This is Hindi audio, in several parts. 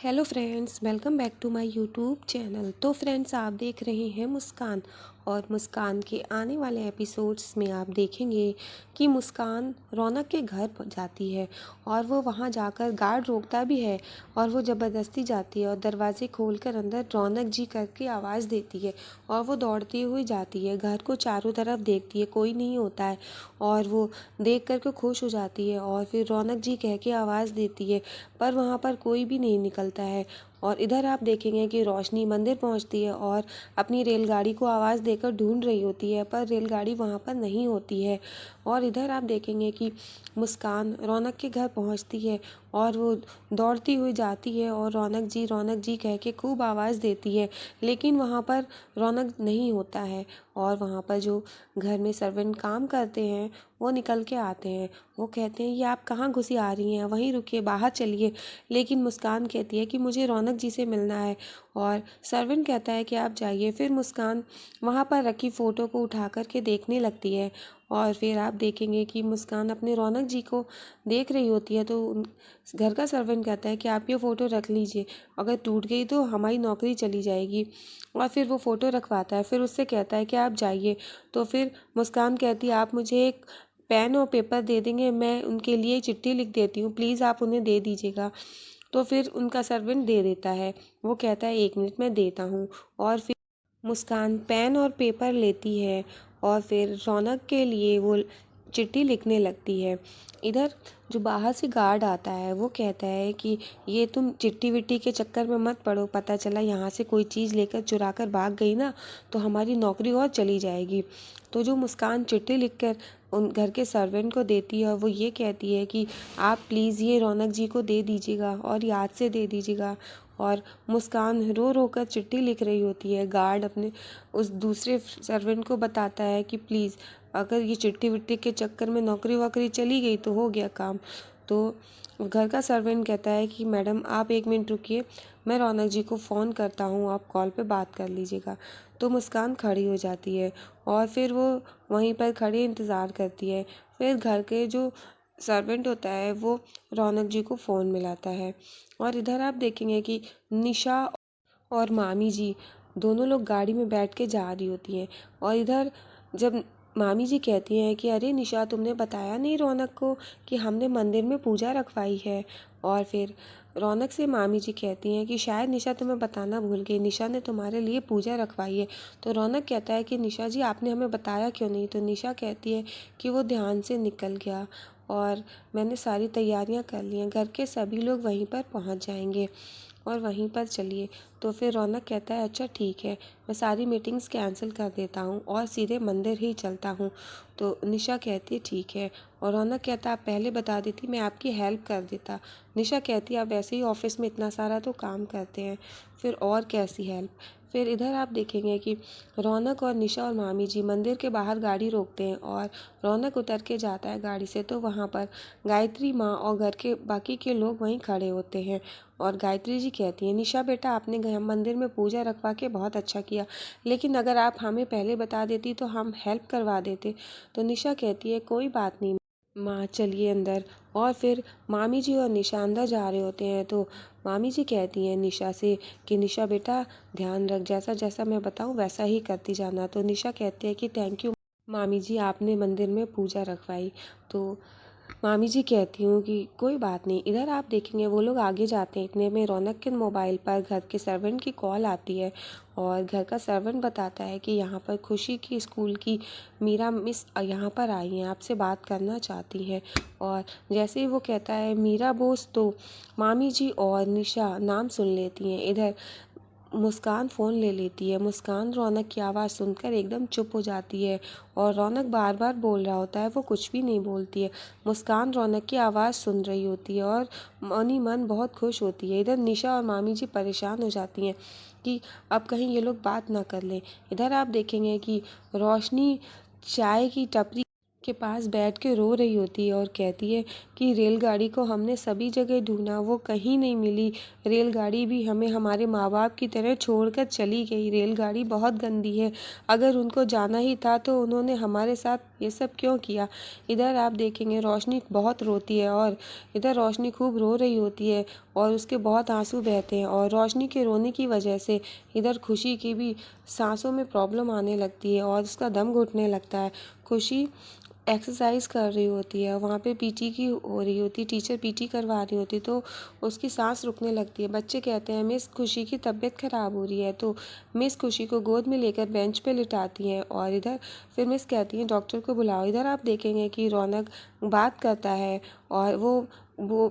Hello friends, welcome back to my YouTube channel. तो फ्रेंड्स, आप देख रहे हैं मुस्कान। और मुस्कान के आने वाले एपिसोड्स में आप देखेंगे कि मुस्कान रौनक के घर जाती है और वो वहाँ जाकर गार्ड रोकता भी है और वो ज़बरदस्ती जाती है और दरवाजे खोलकर अंदर रौनक जी करके आवाज़ देती है और वो दौड़ती हुई जाती है। घर को चारों तरफ देखती है, कोई नहीं होता है और वो देख कर के खुश हो जाती है और फिर रौनक जी कह के आवाज़ देती है, पर वहाँ पर कोई भी नहीं निकलता है। और इधर आप देखेंगे कि रोशनी मंदिर पहुंचती है और अपनी रेलगाड़ी को आवाज़ देकर ढूंढ रही होती है, पर रेलगाड़ी वहां पर नहीं होती है। और इधर आप देखेंगे कि मुस्कान रौनक के घर पहुंचती है और वो दौड़ती हुई जाती है और रौनक जी कह के खूब आवाज़ देती है, लेकिन वहाँ पर रौनक नहीं होता है। और वहाँ पर जो घर में सर्वेंट काम करते हैं वो निकल के आते हैं। वो कहते हैं, ये आप कहाँ घुसी आ रही हैं, वहीं रुकिए, बाहर चलिए। लेकिन मुस्कान कहती है कि मुझे रौनक जी से मिलना है और सर्वेंट कहता है कि आप जाइए। फिर मुस्कान वहाँ पर रखी फ़ोटो को उठा कर के देखने लगती है और फिर आप देखेंगे कि मुस्कान अपने रौनक जी को देख रही होती है। तो घर का सर्वेंट कहता है कि आप ये फ़ोटो रख लीजिए, अगर टूट गई तो हमारी नौकरी चली जाएगी। और फिर वो फ़ोटो रखवाता है, फिर उससे कहता है कि आप जाइए। तो फिर मुस्कान कहती है, आप मुझे एक पेन और पेपर दे देंगे, मैं उनके लिए चिट्ठी लिख देती हूँ, प्लीज़ आप उन्हें दे दीजिएगा। तो फिर उनका सर्वेंट दे देता है। वो कहता है, 1 मिनट में देता हूँ। और फिर मुस्कान पेन और पेपर लेती है और फिर रौनक के लिए वो चिट्ठी लिखने लगती है। इधर जो बाहर से गार्ड आता है वो कहता है कि ये तुम चिट्ठी विट्टी के चक्कर में मत पड़ो, पता चला यहाँ से कोई चीज़ लेकर चुरा कर भाग गई ना तो हमारी नौकरी और चली जाएगी। तो जो मुस्कान चिट्ठी लिखकर उन घर के सर्वेंट को देती है और वो ये कहती है कि आप प्लीज़ ये रौनक जी को दे दीजिएगा और याद से दे दीजिएगा। और मुस्कान रो रो कर चिट्ठी लिख रही होती है। गार्ड अपने उस दूसरे सर्वेंट को बताता है कि प्लीज़, अगर ये चिट्ठी विट्टी के चक्कर में नौकरी वोकरी चली गई तो हो गया काम। तो घर का सर्वेंट कहता है कि मैडम आप 1 मिनट रुकिए, मैं रौनक जी को फ़ोन करता हूँ, आप कॉल पे बात कर लीजिएगा। तो मुस्कान खड़ी हो जाती है और फिर वो वहीं पर खड़े इंतज़ार करती है। फिर घर के जो सर्वेंट होता है वो रौनक जी को फ़ोन मिलाता है। और इधर आप देखेंगे कि निशा और मामी जी दोनों लोग गाड़ी में बैठ के जा रही होती हैं। और इधर जब मामी जी कहती हैं कि अरे निशा, तुमने बताया नहीं रौनक को कि हमने मंदिर में पूजा रखवाई है। और फिर रौनक से मामी जी कहती हैं कि शायद निशा तुम्हें बताना भूल गई, निशा ने तुम्हारे लिए पूजा रखवाई है। तो रौनक कहता है कि निशा जी, आपने हमें बताया क्यों नहीं। तो निशा कहती है कि वो ध्यान से निकल गया और मैंने सारी तैयारियां कर ली हैं, घर के सभी लोग वहीं पर पहुंच जाएंगे और वहीं पर चलिए। तो फिर रौनक कहता है, अच्छा ठीक है, मैं सारी मीटिंग्स कैंसिल कर देता हूँ और सीधे मंदिर ही चलता हूँ। तो निशा कहती है ठीक है। और रौनक कहता, आप पहले बता देती, मैं आपकी हेल्प कर देता। निशा कहती है, आप वैसे ही ऑफिस में इतना सारा तो काम करते हैं, फिर और कैसी हेल्प। फिर इधर आप देखेंगे कि रौनक और निशा और मामी जी मंदिर के बाहर गाड़ी रोकते हैं और रौनक उतर के जाता है गाड़ी से। तो वहाँ पर गायत्री माँ और घर के बाकी के लोग वहीं खड़े होते हैं। और गायत्री जी कहती हैं, निशा बेटा, आपने मंदिर में पूजा रखवा के बहुत अच्छा किया, लेकिन अगर आप हमें पहले बता देती तो हम हेल्प करवा देते। तो निशा कहती है, कोई बात नहीं माँ, चलिए अंदर। और फिर मामी जी और निशा अंदर जा रहे होते हैं। तो मामी जी कहती हैं निशा से कि निशा बेटा, ध्यान रख, जैसा जैसा मैं बताऊँ वैसा ही करती जाना। तो निशा कहती है कि थैंक यू मामी जी, आपने मंदिर में पूजा रखवाई। तो मामी जी कहती हूँ कि कोई बात नहीं। इधर आप देखेंगे वो लोग आगे जाते हैं, इतने में रौनक के मोबाइल पर घर के सर्वेंट की कॉल आती है और घर का सर्वेंट बताता है कि यहाँ पर खुशी की स्कूल की मीरा मिस यहाँ पर आई हैं, आपसे बात करना चाहती हैं। और जैसे ही वो कहता है मीरा बोस, तो मामी जी और निशा नाम सुन लेती हैं। इधर मुस्कान फ़ोन ले लेती है। मुस्कान रौनक की आवाज़ सुनकर एकदम चुप हो जाती है और रौनक बार बार बोल रहा होता है, वो कुछ भी नहीं बोलती है। मुस्कान रौनक की आवाज़ सुन रही होती है और मनी मन बहुत खुश होती है। इधर निशा और मामी जी परेशान हो जाती हैं कि अब कहीं ये लोग बात ना कर लें। इधर आप देखेंगे कि रोशनी चाय की टपरी के पास बैठ के रो रही होती है और कहती है कि रेलगाड़ी को हमने सभी जगह ढूंढा, वो कहीं नहीं मिली। रेलगाड़ी भी हमें हमारे माँ बाप की तरह छोड़कर चली गई। रेलगाड़ी बहुत गंदी है, अगर उनको जाना ही था तो उन्होंने हमारे साथ ये सब क्यों किया। इधर आप देखेंगे रोशनी बहुत रोती है और इधर रोशनी खूब रो रही होती है और उसके बहुत आंसू बहते हैं और रोशनी के रोने की वजह से इधर खुशी की भी सांसों में प्रॉब्लम आने लगती है और उसका दम घुटने लगता है। खुशी एक्सरसाइज कर रही होती है, वहाँ पे पीटी की हो रही होती है, टीचर पीटी करवा रही होती है, तो उसकी सांस रुकने लगती है। बच्चे कहते हैं मिस खुशी की तबीयत ख़राब हो रही है, तो मिस खुशी को गोद में लेकर बेंच पे लिटाती हैं और इधर फिर मिस कहती हैं डॉक्टर को बुलाओ। इधर आप देखेंगे कि रौनक बात करता है और वो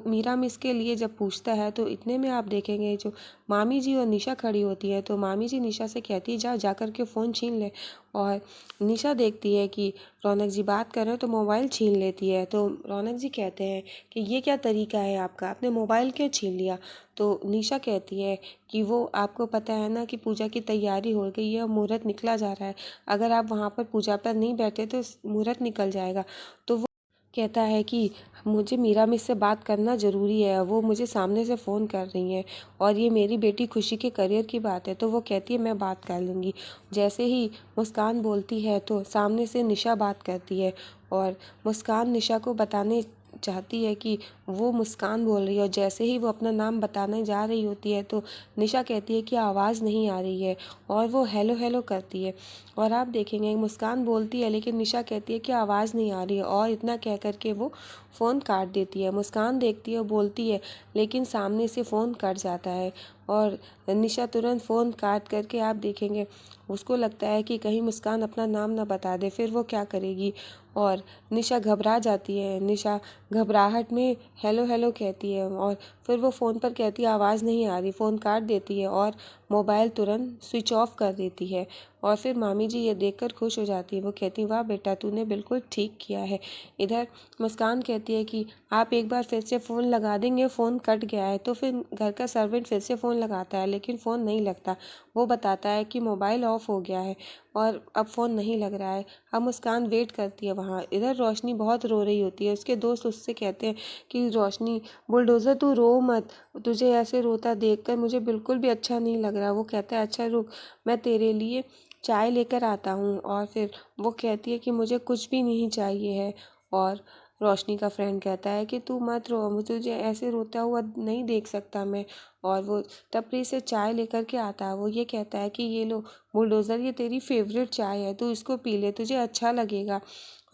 मीरा मिस के लिए जब पूछता है तो इतने में आप देखेंगे जो मामी जी और निशा खड़ी होती है, तो मामी जी निशा से कहती है जा कर के फ़ोन छीन ले। और निशा देखती है कि रौनक जी बात कर रहे हो तो मोबाइल छीन लेती है। तो रौनक जी कहते हैं कि ये क्या तरीका है आपका, आपने मोबाइल क्यों छीन लिया। तो निशा कहती है कि वो आपको पता है ना कि पूजा की तैयारी हो गई है और मुहूर्त निकला जा रहा है, अगर आप वहाँ पर पूजा पर नहीं बैठे तो मुहूर्त निकल जाएगा। तो वो कहता है कि मुझे मीरा मिस से बात करना ज़रूरी है, वो मुझे सामने से फ़ोन कर रही हैं और ये मेरी बेटी खुशी के करियर की बात है। तो वो कहती है मैं बात कर लूँगी। जैसे ही मुस्कान बोलती है तो सामने से निशा बात करती है और मुस्कान निशा को बताने चाहती है कि वो मुस्कान बोल रही है और जैसे ही वो अपना नाम बताने जा रही होती है तो निशा कहती है कि आवाज़ नहीं आ रही है और वो हेलो हेलो करती है। और आप देखेंगे मुस्कान बोलती है लेकिन निशा कहती है कि आवाज़ नहीं आ रही है और इतना कह कर के वो फ़ोन काट देती है। मुस्कान देखती है और बोलती है लेकिन सामने से फ़ोन कट जाता है और निशा तुरंत फ़ोन काट करके आप देखेंगे उसको लगता है कि कहीं मुस्कान अपना नाम ना बता दे, फिर वो क्या करेगी। और निशा घबरा जाती है, निशा घबराहट में हेलो हेलो कहती है और फिर वो फ़ोन पर कहती है आवाज़ नहीं आ रही, फ़ोन काट देती है और मोबाइल तुरंत स्विच ऑफ कर देती है। और फिर मामी जी ये देखकर खुश हो जाती है, वो कहती वाह बेटा तूने बिल्कुल ठीक किया है। इधर मुस्कान कहती है कि आप एक बार फिर से फ़ोन लगा देंगे, फ़ोन कट गया है। तो फिर घर का सर्वेंट फिर से फ़ोन लगाता है लेकिन फ़ोन नहीं लगता, वो बताता है कि मोबाइल ऑफ हो गया है और अब फ़ोन नहीं लग रहा है। अब मुस्कान वेट करती है वहाँ। इधर रोशनी बहुत रो रही होती है, उसके दोस्त उससे कहते हैं कि रोशनी बुलडोज़र तू रो मत, तुझे ऐसे रोता देखकर मुझे बिल्कुल भी अच्छा नहीं लग रहा। वो कहता है अच्छा रुक, मैं तेरे लिए चाय लेकर आता हूँ। और फिर वो कहती है कि मुझे कुछ भी नहीं चाहिए है। और रोशनी का फ्रेंड कहता है कि तू मत रो, मुझे तुझे ऐसे रोता हुआ नहीं देख सकता मैं। और वो टपरी से चाय लेकर के आता है, वो ये कहता है कि ये लो बुलडोज़र, ये तेरी फेवरेट चाय है, तू इसको पी ले, तुझे अच्छा लगेगा।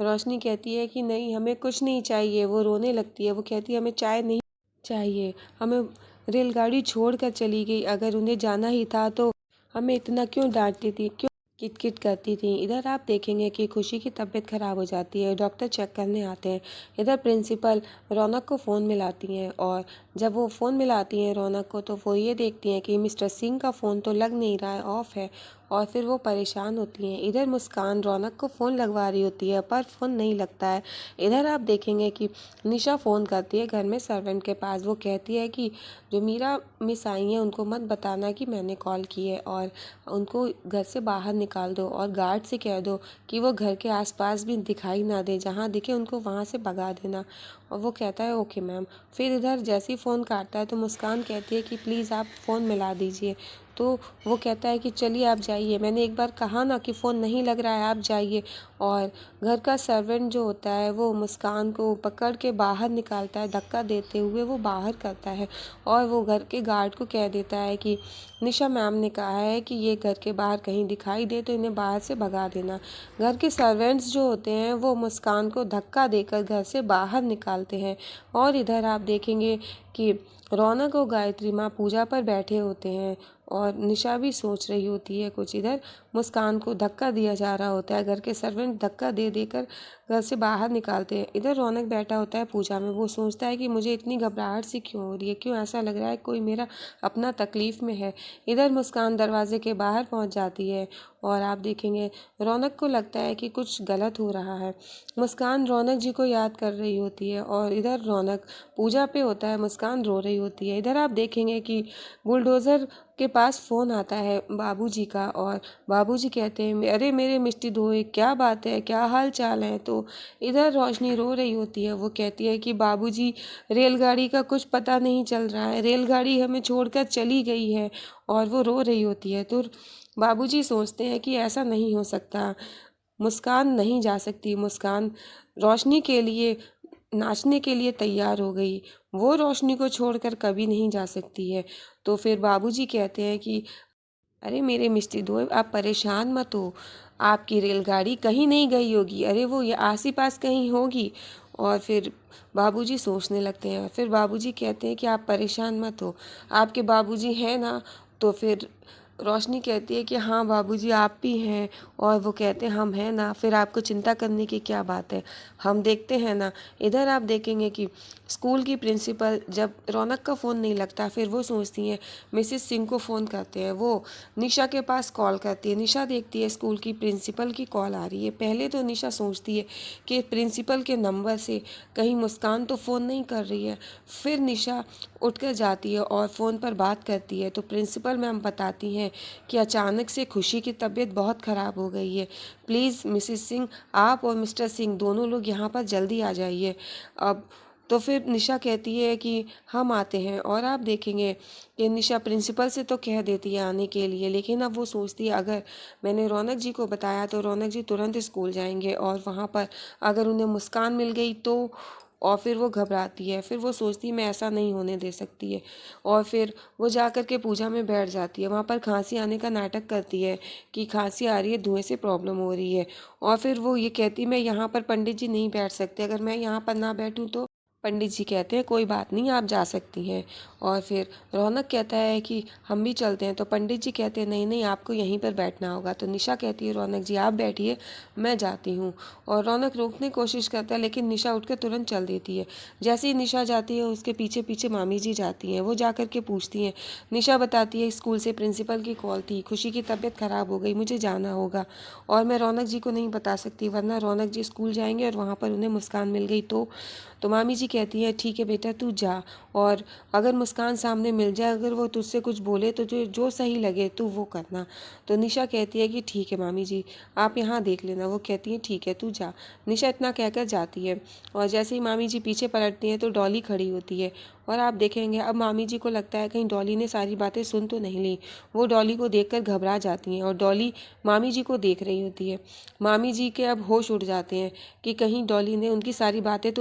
रोशनी कहती है कि नहीं हमें कुछ नहीं चाहिए, वो रोने लगती है, वो कहती है हमें चाय नहीं चाहिए, हमें रेलगाड़ी छोड़ कर चली गई, अगर उन्हें जाना ही था तो हमें इतना क्यों डांटती थी, क्यों किटकिट करती थी। इधर आप देखेंगे कि खुशी की तबीयत खराब हो जाती है, डॉक्टर चेक करने आते हैं। इधर प्रिंसिपल रौनक को फ़ोन मिलाती हैं और जब वो फ़ोन मिलाती हैं रौनक को तो वो ये देखती हैं कि मिस्टर सिंह का फ़ोन तो लग नहीं रहा है, ऑफ है। और फिर वो परेशान होती हैं। इधर मुस्कान रौनक को फ़ोन लगवा रही होती है पर फ़ोन नहीं लगता है। इधर आप देखेंगे कि निशा फ़ोन करती है घर में सर्वेंट के पास, वो कहती है कि जो मीरा मिस आई हैं उनको मत बताना कि मैंने कॉल की है और उनको घर से बाहर निकाल दो और गार्ड से कह दो कि वो घर के आसपास भी दिखाई ना दे, जहाँ दिखे उनको वहाँ से भगा देना। और वो कहता है ओके मैम। फिर इधर जैसे ही फ़ोन काटता है तो मुस्कान कहती है कि प्लीज़ आप फ़ोन मिला दीजिए। तो वो कहता है कि चलिए आप जाइए, मैंने एक बार कहा ना कि फ़ोन नहीं लग रहा है, आप जाइए। और घर का सर्वेंट जो होता है वो मुस्कान को पकड़ के बाहर निकालता है, धक्का देते हुए वो बाहर करता है और वो घर के गार्ड को कह देता है कि निशा मैम ने कहा है कि ये घर के बाहर कहीं दिखाई दे तो इन्हें बाहर से भगा देना। घर के सर्वेंट्स जो होते हैं वो मुस्कान को धक्का देकर घर से बाहर निकालते हैं। और इधर आप देखेंगे कि रौनक और गायत्री माँ पूजा पर बैठे होते हैं और निशा भी सोच रही होती है कुछ। इधर मुस्कान को धक्का दिया जा रहा होता है, घर के सर्वेंट धक्का दे देकर घर से बाहर निकालते हैं। इधर रौनक बैठा होता है पूजा में, वो सोचता है कि मुझे इतनी घबराहट सी क्यों हो रही है, क्यों ऐसा लग रहा है कोई मेरा अपना तकलीफ़ में है। इधर मुस्कान दरवाजे के बाहर पहुंच जाती है और आप देखेंगे रौनक को लगता है कि कुछ गलत हो रहा है। मुस्कान रौनक जी को याद कर रही होती है और इधर रौनक पूजा पे होता है, मुस्कान रो रही होती है। इधर आप देखेंगे कि बुलडोज़र के पास फ़ोन आता है बाबूजी का और बाबूजी कहते हैं अरे मेरे मिष्टी दोए क्या बात है, क्या हाल चाल है। तो इधर रोशनी रो रही होती है, वो कहती है कि बाबूजी रेलगाड़ी का कुछ पता नहीं चल रहा है, रेलगाड़ी हमें छोड़कर चली गई है। और वो रो रही होती है तो बाबूजी सोचते हैं कि ऐसा नहीं हो सकता, मुस्कान नहीं जा सकती। मुस्कान रोशनी के लिए नाचने के लिए तैयार हो गई, वो रोशनी को छोड़कर कभी नहीं जा सकती है। तो फिर बाबूजी कहते हैं कि अरे मेरे मिष्टी दोस्त, आप परेशान मत हो, आपकी रेलगाड़ी कहीं नहीं गई होगी, अरे वो ये आस ही पास कहीं होगी। और फिर बाबूजी सोचने लगते हैं। फिर बाबूजी कहते हैं कि आप परेशान मत हो, आपके बाबूजी हैं ना। तो फिर रोशनी कहती है कि हाँ बाबूजी आप भी हैं। और वो कहते हैं हम हैं ना, फिर आपको चिंता करने की क्या बात है, हम देखते हैं ना। इधर आप देखेंगे कि स्कूल की प्रिंसिपल, जब रौनक का फ़ोन नहीं लगता, फिर वो सोचती हैं, मिसेस सिंह को फ़ोन करते हैं। वो निशा के पास कॉल करती है। निशा देखती है स्कूल की प्रिंसिपल की कॉल आ रही है। पहले तो निशा सोचती है कि प्रिंसिपल के नंबर से कहीं मुस्कान तो फ़ोन नहीं कर रही है। फिर निशा उठकर जाती है और फ़ोन पर बात करती है। तो प्रिंसिपल मैम बताती हैं कि अचानक से खुशी की तबीयत बहुत ख़राब हो गई है, प्लीज़ मिसेस सिंह आप और मिस्टर सिंह दोनों लोग यहाँ पर जल्दी आ जाइए अब। तो फिर निशा कहती है कि हम आते हैं। और आप देखेंगे कि निशा प्रिंसिपल से तो कह देती है आने के लिए, लेकिन अब वो सोचती है अगर मैंने रौनक जी को बताया तो रौनक जी तुरंत स्कूल जाएंगे और वहाँ पर अगर उन्हें मुस्कान मिल गई तो। और फिर वो घबराती है। फिर वो सोचती है मैं ऐसा नहीं होने दे सकती है। और फिर वो जा कर के पूजा में बैठ जाती है। वहाँ पर खांसी आने का नाटक करती है कि खांसी आ रही है, धुएं से प्रॉब्लम हो रही है। और फिर वो ये कहती है मैं यहाँ पर पंडित जी नहीं बैठ सकते, अगर मैं यहाँ पर ना बैठूँ तो। पंडित जी कहते हैं कोई बात नहीं, आप जा सकती हैं। और फिर रौनक कहता है कि हम भी चलते हैं। तो पंडित जी कहते हैं नहीं नहीं, आपको यहीं पर बैठना होगा। तो निशा कहती है रौनक जी आप बैठिए, मैं जाती हूँ। और रौनक रोकने की कोशिश करता है, लेकिन निशा उठकर तुरंत चल देती है। जैसे ही निशा जाती है उसके पीछे पीछे मामी जी जाती हैं। वो जा कर के पूछती हैं। निशा बताती है स्कूल से प्रिंसिपल की कॉल थी, खुशी की तबीयत ख़राब हो गई, मुझे जाना होगा और मैं रौनक जी को नहीं बता सकती, वरना रौनक जी स्कूल जाएंगे और वहाँ पर उन्हें मुस्कान मिल गई तो मामी जी कहती है ठीक है बेटा तू जा, और अगर मुस्कान सामने मिल जाए, अगर वो तुझसे कुछ बोले तो जो जो सही लगे तू वो करना। तो निशा कहती है कि ठीक है मामी जी, आप यहाँ देख लेना। वो कहती है ठीक है तू जा। निशा इतना कहकर जाती है। और जैसे ही मामी जी पीछे पलटती हैं तो डॉली खड़ी होती है। और आप देखेंगे अब मामी जी को लगता है कहीं डॉली ने सारी बातें सुन तो नहीं ली। वो डॉली को देखकर घबरा जाती हैं और डॉली मामी जी को देख रही होती है। मामी जी के अब होश उड़ जाते हैं कि कहीं डॉली ने उनकी सारी बातें तो